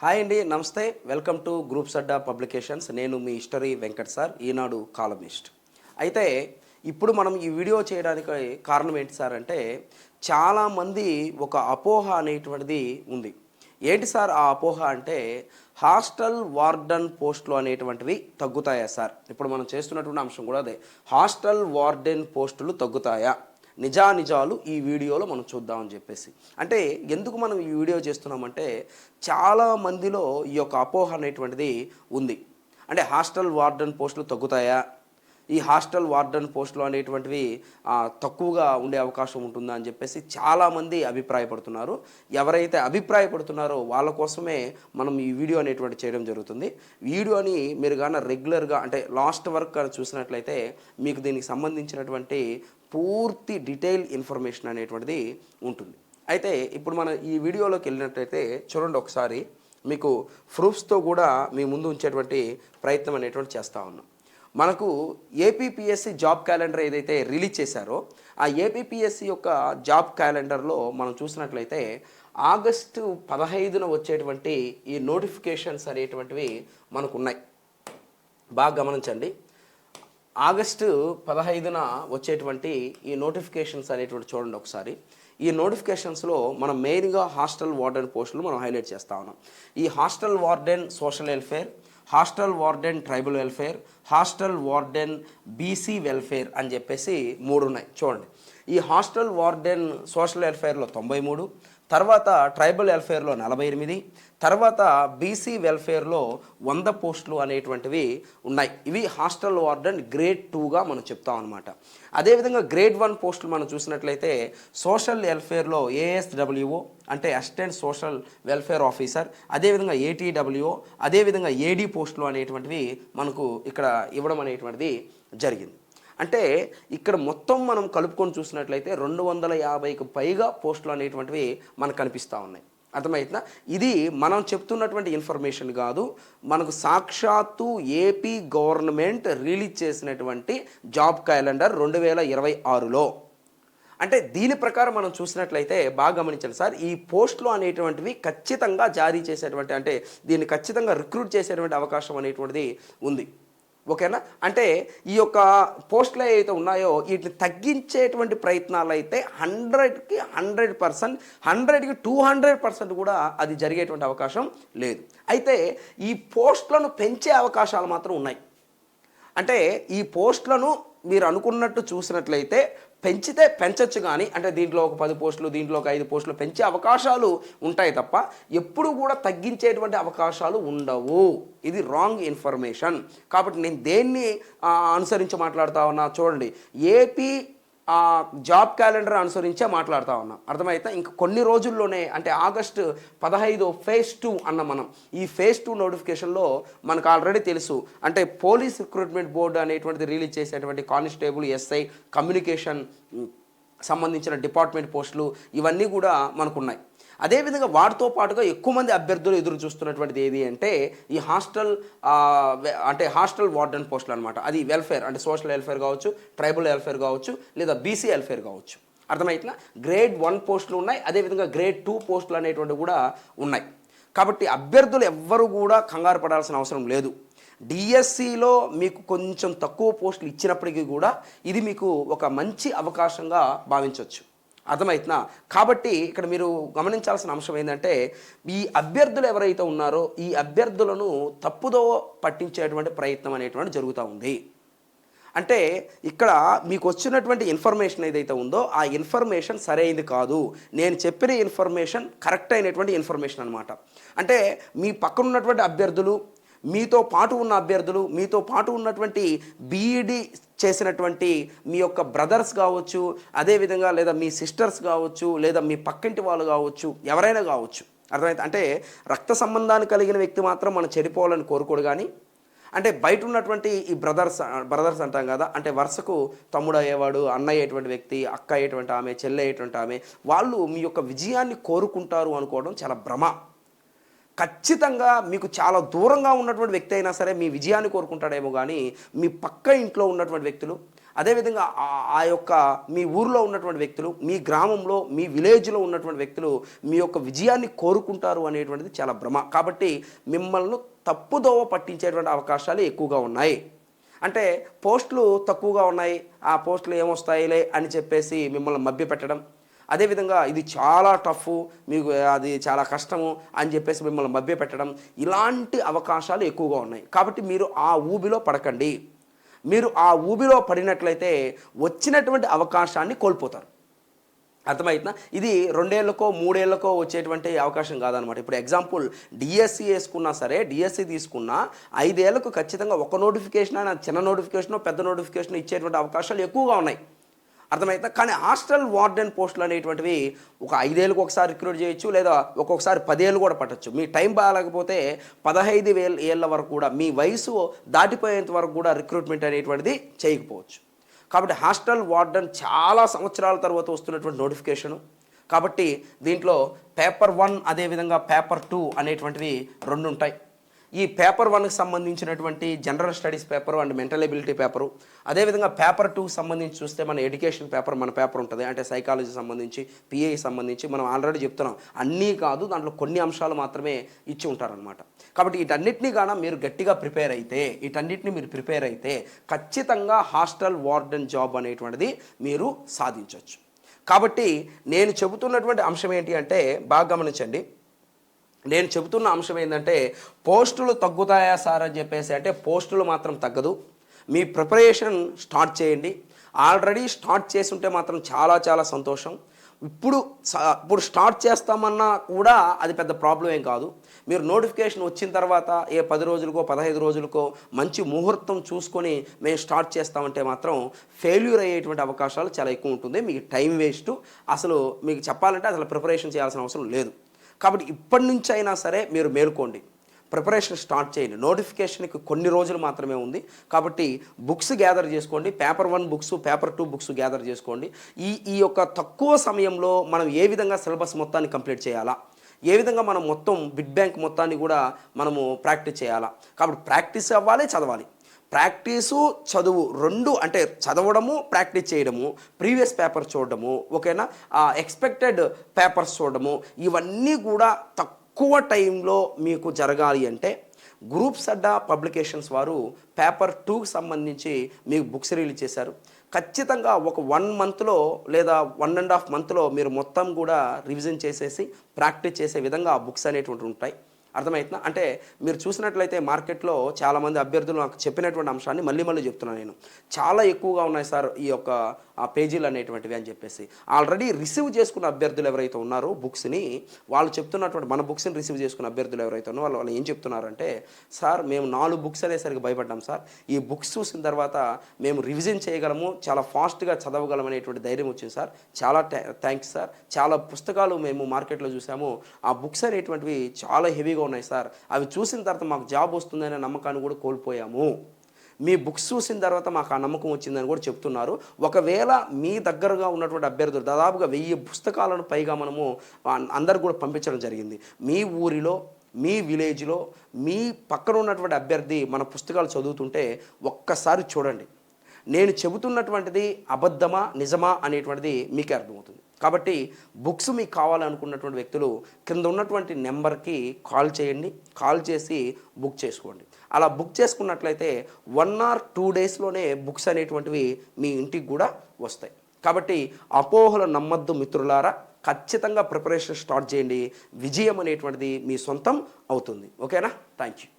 Hi అండి, నమస్తే. Welcome to groups Adda publications. నేను మీ హిస్టరీ వెంకట్ సార్, ఈనాడు కాలమిస్ట్. అయితే ఇప్పుడు మనం ఈ వీడియో చేయడానికి కారణం ఏంటి సార్ అంటే, చాలామంది ఒక అపోహ అనేటువంటిది ఉంది. ఏంటి సార్ ఆ అపోహ అంటే, హాస్టల్ వార్డెన్ పోస్టులు అనేటువంటివి తగ్గుతాయా సార్? ఇప్పుడు మనం చేస్తున్నటువంటి అంశం కూడా అదే. హాస్టల్ వార్డెన్ పోస్టులు తగ్గుతాయా? నిజానిజాలు ఈ వీడియోలో మనం చూద్దామని చెప్పేసి. అంటే ఎందుకు మనం ఈ వీడియో చేస్తున్నామంటే, చాలా మందిలో ఈ యొక్క అపోహ అనేటువంటిది ఉంది. అంటే హాస్టల్ వార్డెన్ పోస్టులు తగ్గుతాయా, ఈ హాస్టల్ వార్డెన్ పోస్టులు అనేటువంటివి తక్కువగా ఉండే అవకాశం ఉంటుందా అని చెప్పేసి చాలామంది అభిప్రాయపడుతున్నారు. ఎవరైతే అభిప్రాయపడుతున్నారో వాళ్ళ కోసమే మనం ఈ వీడియో అనేటువంటి చేయడం జరుగుతుంది. వీడియోని మీరు కానీ రెగ్యులర్గా అంటే లాస్ట్ వరకు చూసినట్లయితే మీకు దీనికి సంబంధించినటువంటి పూర్తి డీటెయిల్ ఇన్ఫర్మేషన్ అనేటువంటిది ఉంటుంది. అయితే ఇప్పుడు మనం ఈ వీడియోలోకి వెళ్ళినట్లయితే చూడండి, ఒకసారి మీకు ప్రూఫ్స్తో కూడా మీ ముందు ఉంచేటువంటి ప్రయత్నం అనేటువంటి చేస్తూ ఉన్నాం. మనకు ఏపీపీఎస్సీ జాబ్ క్యాలెండర్ ఏదైతే రిలీజ్ చేశారో, ఆ ఏపీపీఎస్సీ యొక్క జాబ్ క్యాలెండర్లో మనం చూసినట్లయితే ఆగస్టు 15న వచ్చేటువంటి ఈ నోటిఫికేషన్స్ అనేటువంటివి మనకు ఉన్నాయి. బాగా గమనించండి. ఆగస్టు 15న వచ్చేటువంటి ఈ నోటిఫికేషన్స్ అనేటువంటి చూడండి ఒకసారి. ఈ నోటిఫికేషన్స్లో మనం మెయిన్గా హాస్టల్ వార్డెన్ పోస్టులు మనం హైలైట్ చేస్తూ ఉన్నాం. ఈ hostel warden social welfare, hostel warden tribal welfare, hostel warden BC welfare అని చెప్పేసి 3 ఉన్నాయి. చూడండి, ఈ హాస్టల్ వార్డెన్ సోషల్ వెల్ఫేర్లో 93, తర్వాత ట్రైబల్ వెల్ఫేర్లో 48, తర్వాత బీసీ వెల్ఫేర్లో 100 పోస్టులు అనేటువంటివి ఉన్నాయి. ఇవి హాస్టల్ వార్డెన్ గ్రేడ్ 2గా మనం చెప్తాం అనమాట. అదేవిధంగా గ్రేడ్ 1 పోస్టులు మనం చూసినట్లయితే సోషల్ వెల్ఫేర్లో ఏఎస్డబ్ల్యూఓ అంటే అసిస్టెంట్ సోషల్ వెల్ఫేర్ ఆఫీసర్, అదేవిధంగా ఏటీడబ్ల్యూఓ, అదేవిధంగా ఏడీ పోస్టులు అనేటువంటివి మనకు ఇక్కడ ఇవ్వడం అనేటువంటిది జరిగింది. అంటే ఇక్కడ మొత్తం మనం కలుపుకొని చూసినట్లయితే 250కి పైగా పోస్టులు అనేటువంటివి మనకు కనిపిస్తూ ఉన్నాయి. అర్థమవుతుందా? ఇది మనం చెప్తున్నటువంటి ఇన్ఫర్మేషన్ కాదు, మనకు సాక్షాత్తు ఏపీ గవర్నమెంట్ రిలీజ్ చేసినటువంటి జాబ్ క్యాలెండర్ 2026లో. అంటే దీని ప్రకారం మనం చూసినట్లయితే బాగా గమనించండి సార్, ఈ పోస్టులు అనేటువంటివి ఖచ్చితంగా జారీ చేసేటువంటి అంటే దీన్ని ఖచ్చితంగా రిక్రూట్ చేసేటువంటి అవకాశం అనేటువంటిది ఉంది. ఓకేనా? అంటే ఈ యొక్క పోస్టులు ఏవైతే ఉన్నాయో వీటిని తగ్గించేటువంటి ప్రయత్నాలు అయితే 100కి 100%, 100కి 200% కూడా అది జరిగేటువంటి అవకాశం లేదు. అయితే ఈ పోస్టులను పెంచే అవకాశాలు మాత్రం ఉన్నాయి. అంటే ఈ పోస్టులను మీరు అనుకున్నట్టు చూసినట్లయితే పెంచితే పెంచచ్చు, కానీ అంటే దీంట్లో ఒక 10 పోస్టులు, దీంట్లో ఒక 5 పోస్టులు పెంచే అవకాశాలు ఉంటాయి తప్ప ఎప్పుడు కూడా తగ్గించేటువంటి అవకాశాలు ఉండవు. ఇది రాంగ్ ఇన్ఫర్మేషన్. కాబట్టి నేను దేన్ని అనుసరించి మాట్లాడుతూ ఉన్నా చూడండి, ఏపీ జాబ్ క్యాలెండర్ అనుసరించే మాట్లాడుతూ ఉన్నాం. అర్థమైతే ఇంక కొన్ని రోజుల్లోనే అంటే ఆగస్టు 15 ఫేజ్ 2 అన్న మనం. ఈ ఫేజ్ 2 నోటిఫికేషన్లో మనకు ఆల్రెడీ తెలుసు, అంటే పోలీస్ రిక్రూట్మెంట్ బోర్డు అనేటువంటిది రిలీజ్ చేసేటువంటి కానిస్టేబుల్, ఎస్ఐ, కమ్యూనికేషన్ సంబంధించిన డిపార్ట్మెంట్ పోస్టులు ఇవన్నీ కూడా మనకున్నాయి. అదేవిధంగా వాటితో పాటుగా ఎక్కువ మంది అభ్యర్థులు ఎదురు చూస్తున్నటువంటిది ఏది అంటే ఈ హాస్టల్ వార్డెన్ పోస్టులు అనమాట. అది వెల్ఫేర్ అంటే సోషల్ వెల్ఫేర్ కావచ్చు, ట్రైబల్ వెల్ఫేర్ కావచ్చు, లేదా బీసీ వెల్ఫేర్ కావచ్చు. అర్థమవుతుందా? గ్రేడ్ 1 పోస్టులు ఉన్నాయి, అదేవిధంగా గ్రేడ్ 2 పోస్టులు అనేటువంటివి కూడా ఉన్నాయి. కాబట్టి అభ్యర్థులు ఎవ్వరూ కూడా కంగారు పడాల్సిన అవసరం లేదు. డిఎస్సిలో మీకు కొంచెం తక్కువ పోస్టులు ఇచ్చినప్పటికీ కూడా ఇది మీకు ఒక మంచి అవకాశంగా భావించవచ్చు. అర్థమవుతుందా? కాబట్టి ఇక్కడ మీరు గమనించాల్సిన అంశం ఏంటంటే, ఈ అభ్యర్థులు ఎవరైతే ఉన్నారో ఈ అభ్యర్థులను తప్పుదో పట్టించేటువంటి ప్రయత్నం అనేటువంటి జరుగుతూ ఉంది. అంటే ఇక్కడ మీకు వచ్చినటువంటి ఇన్ఫర్మేషన్ ఏదైతే ఉందో ఆ ఇన్ఫర్మేషన్ సరైనది కాదు. నేను చెప్పిన ఇన్ఫర్మేషన్ కరెక్ట్ అయినటువంటి ఇన్ఫర్మేషన్ అనమాట. అంటే మీ పక్కన ఉన్నటువంటి అభ్యర్థులు, మీతో పాటు ఉన్న అభ్యర్థులు, మీతో పాటు ఉన్నటువంటి బీఈడి చేసినటువంటి మీ యొక్క బ్రదర్స్ కావచ్చు, అదేవిధంగా లేదా మీ సిస్టర్స్ కావచ్చు, లేదా మీ పక్కింటి వాళ్ళు కావచ్చు, ఎవరైనా కావచ్చు. అర్థమైతే అంటే రక్త సంబంధాన్ని కలిగిన వ్యక్తి మాత్రం మనం చెడిపోవాలని కోరుకోడు, కానీ అంటే బయట ఉన్నటువంటి ఈ బ్రదర్స్ అంటాం కదా, అంటే వరుసకు తమ్ముడు అయ్యేవాడు, అన్న అయ్యేటువంటి వ్యక్తి, అక్క అయ్యేటువంటి ఆమె, చెల్లె అయ్యేటువంటి ఆమె, వాళ్ళు మీ యొక్క విజయాన్ని కోరుకుంటారు అనుకోవడం చాలా భ్రమ. ఖచ్చితంగా మీకు చాలా దూరంగా ఉన్నటువంటి వ్యక్తి అయినా సరే మీ విజయాన్ని కోరుకుంటాడేమో, కానీ మీ పక్క ఇంట్లో ఉన్నటువంటి వ్యక్తులు, అదేవిధంగా ఆ యొక్క మీ ఊరిలో ఉన్నటువంటి వ్యక్తులు, మీ గ్రామంలో, మీ విలేజ్లో ఉన్నటువంటి వ్యక్తులు మీ యొక్క విజయాన్ని కోరుకుంటారు అనేటువంటిది చాలా భ్రమ. కాబట్టి మిమ్మల్ని తప్పుదోవ పట్టించేటువంటి అవకాశాలు ఎక్కువగా ఉన్నాయి. అంటే పోస్టులు తక్కువగా ఉన్నాయి, ఆ పోస్టులు ఏమొస్తాయిలే అని చెప్పేసి మిమ్మల్ని మభ్యపెట్టడం, అదేవిధంగా ఇది చాలా టఫ్, మీకు అది చాలా కష్టము అని చెప్పేసి మిమ్మల్ని మభ్యపెట్టడం, ఇలాంటి అవకాశాలు ఎక్కువగా ఉన్నాయి. కాబట్టి మీరు ఆ ఊబిలో పడకండి. మీరు ఆ ఊబిలో పడినట్లయితే వచ్చినటువంటి అవకాశాన్ని కోల్పోతారు. అర్థమవుతుందా? ఇది 2 ఏళ్ళకో 3 ఏళ్ళకో వచ్చేటువంటి అవకాశం కాదనమాట. ఇప్పుడు ఎగ్జాంపుల్ డిఎస్సి వేసుకున్నా సరే, డిఎస్సి తీసుకున్నా 5 ఏళ్ళకు ఖచ్చితంగా ఒక నోటిఫికేషన్ అయినా, చిన్న నోటిఫికేషనో పెద్ద నోటిఫికేషన్ ఇచ్చేటువంటి అవకాశాలు ఎక్కువగా ఉన్నాయి. అర్థమవుతుందా? కానీ హాస్టల్ వార్డెన్ పోస్టులు అనేటువంటివి ఒక 5 ఏళ్ళకు ఒకసారి రిక్రూట్ చేయొచ్చు, లేదా ఒక్కొక్కసారి 10 ఏళ్ళు కూడా పట్టచ్చు. మీ టైం బాగాలేకపోతే 15 ఏళ్ళ వరకు కూడా, మీ వయసు దాటిపోయేంత వరకు కూడా రిక్రూట్మెంట్ అనేటువంటిది చేయకపోవచ్చు. కాబట్టి హాస్టల్ వార్డెన్ చాలా సంవత్సరాల తర్వాత వస్తున్నటువంటి నోటిఫికేషను. కాబట్టి దీంట్లో పేపర్ 1 అదేవిధంగా పేపర్ 2 అనేటువంటివి 2 ఉంటాయి. ఈ పేపర్ 1కి సంబంధించినటువంటి general studies paper and mental ability paper, అదేవిధంగా పేపర్ 2కి సంబంధించి చూస్తే మన ఎడ్యుకేషన్ పేపర్, మన పేపర్ ఉంటుంది. అంటే సైకాలజీ సంబంధించి, పిఏకి సంబంధించి మనం ఆల్రెడీ చెప్తున్నాం, అన్నీ కాదు, దాంట్లో కొన్ని అంశాలు మాత్రమే ఇచ్చి ఉంటారనమాట. కాబట్టి వీటన్నిటినీ కానీ మీరు గట్టిగా ప్రిపేర్ అయితే ఖచ్చితంగా హాస్టల్ వార్డెన్ జాబ్ అనేటువంటిది మీరు సాధించవచ్చు. కాబట్టి నేను చెబుతున్నటువంటి అంశం ఏంటి అంటే, బాగా గమనించండి, నేను చెబుతున్న అంశం ఏంటంటే, పోస్టులు తగ్గుతాయా సార్ అని చెప్పేసి అంటే పోస్టులు మాత్రం తగ్గదు. మీ ప్రిపరేషన్ స్టార్ట్ చేయండి. ఆల్రెడీ స్టార్ట్ చేసి ఉంటే మాత్రం చాలా చాలా సంతోషం. ఇప్పుడు స్టార్ట్ చేస్తామన్నా కూడా అది పెద్ద ప్రాబ్లం ఏం కాదు. మీరు నోటిఫికేషన్ వచ్చిన తర్వాత 10 రోజులకో 15 రోజులకో మంచి ముహూర్తం చూసుకొని మేము స్టార్ట్ చేస్తామంటే మాత్రం ఫెయిల్యూర్ అయ్యేటువంటి అవకాశాలు చాలా ఎక్కువ ఉంటుంది. మీకు టైం వేస్ట్. అసలు మీకు చెప్పాలంటే అసలు ప్రిపరేషన్ చేయాల్సిన అవసరం లేదు. కాబట్టి ఇప్పటి నుంచి అయినా సరే మీరు మేలుకోండి, ప్రిపరేషన్ స్టార్ట్ చేయండి. నోటిఫికేషన్కి కొన్ని రోజులు మాత్రమే ఉంది. కాబట్టి బుక్స్ గ్యాదర్ చేసుకోండి. Paper 1 books, paper 2 books gather చేసుకోండి. ఈ యొక్క తక్కువ సమయంలో మనం ఏ విధంగా సిలబస్ మొత్తాన్ని కంప్లీట్ చేయాలా, ఏ విధంగా మనం మొత్తం బిడ్ బ్యాంక్ మొత్తాన్ని కూడా మనము ప్రాక్టీస్ చేయాలా. కాబట్టి ప్రాక్టీస్ అవ్వాలి, చదవాలి. ప్రాక్టీసు చదువు 2, అంటే చదవడము, ప్రాక్టీస్ చేయడము, ప్రీవియస్ పేపర్ చూడడము, ఓకేనా, ఎక్స్పెక్టెడ్ పేపర్స్ చూడడము, ఇవన్నీ కూడా తక్కువ టైంలో మీకు జరగాలి అంటే గ్రూప్స్ అడ్డా పబ్లికేషన్స్ వారు పేపర్ 2కి సంబంధించి మీకు బుక్స్ రిలీజ్ చేశారు. ఖచ్చితంగా ఒక 1 మంత్లో లేదా 1.5 మంత్లో మీరు మొత్తం కూడా రివిజన్ చేసేసి ప్రాక్టీస్ చేసే విధంగా ఆ బుక్స్ అనేటువంటివి ఉంటాయి. అర్థమవుతుందా? అంటే మీరు చూసినట్లయితే మార్కెట్లో చాలామంది అభ్యర్థులు నాకు చెప్పినటువంటి అంశాన్ని మళ్ళీ చెప్తున్నాను నేను. చాలా ఎక్కువగా ఉన్నాయి సార్ ఈ యొక్క పేజీలు అనేటువంటివి అని చెప్పేసి. ఆల్రెడీ రిసీవ్ చేసుకున్న అభ్యర్థులు ఎవరైతే ఉన్నారో బుక్స్ని, వాళ్ళు చెప్తున్నటువంటి, మన బుక్స్ని రిసీవ్ చేసుకున్న అభ్యర్థులు ఎవరైతే ఉన్నారో వాళ్ళు ఏం చెప్తున్నారంటే, సార్ మేము 4 బుక్స్ అనేసరికి భయపడ్డాం సార్, ఈ బుక్స్ చూసిన తర్వాత మేము రివిజన్ చేయగలము, చాలా ఫాస్ట్గా చదవగలం అనేటువంటి ధైర్యం వచ్చింది సార్. చాలా థ్యాంక్స్ సార్. చాలా పుస్తకాలు మేము మార్కెట్లో చూసాము, ఆ బుక్స్ అనేటువంటివి చాలా హెవీగా ఉన్నాయి సార్, అవి చూసిన తర్వాత మాకు జాబ్ వస్తుందనే నమ్మకాన్ని కూడా కోల్పోయాము. మీ బుక్స్ చూసిన తర్వాత మాకు ఆ నమ్మకం వచ్చిందని కూడా చెప్తున్నారు. ఒకవేళ మీ దగ్గరగా ఉన్నటువంటి అభ్యర్థులు దాదాపుగా 1000 పుస్తకాలను పైగా మనము అందరికి కూడా పంపించడం జరిగింది. మీ ఊరిలో, మీ విలేజ్లో, మీ పక్కన ఉన్నటువంటి అభ్యర్థి మన పుస్తకాలు చదువుతుంటే ఒక్కసారి చూడండి. నేను చెబుతున్నటువంటిది అబద్ధమా నిజమా అనేటువంటిది మీకే అర్థమవుతుంది. కాబట్టి బుక్స్ మీకు కావాలనుకున్నటువంటి వ్యక్తులు కింద ఉన్నటువంటి నెంబర్కి కాల్ చేయండి. కాల్ చేసి బుక్ చేసుకోండి. అలా బుక్ చేసుకున్నట్లయితే 1 or 2 డేస్లోనే బుక్స్ అనేటువంటివి మీ ఇంటికి కూడా వస్తాయి. కాబట్టి అపోహలు నమ్మద్దు మిత్రులారా. ఖచ్చితంగా ప్రిపరేషన్ స్టార్ట్ చేయండి. విజయం అనేటువంటిది మీ సొంతం అవుతుంది. ఓకేనా? Thank you.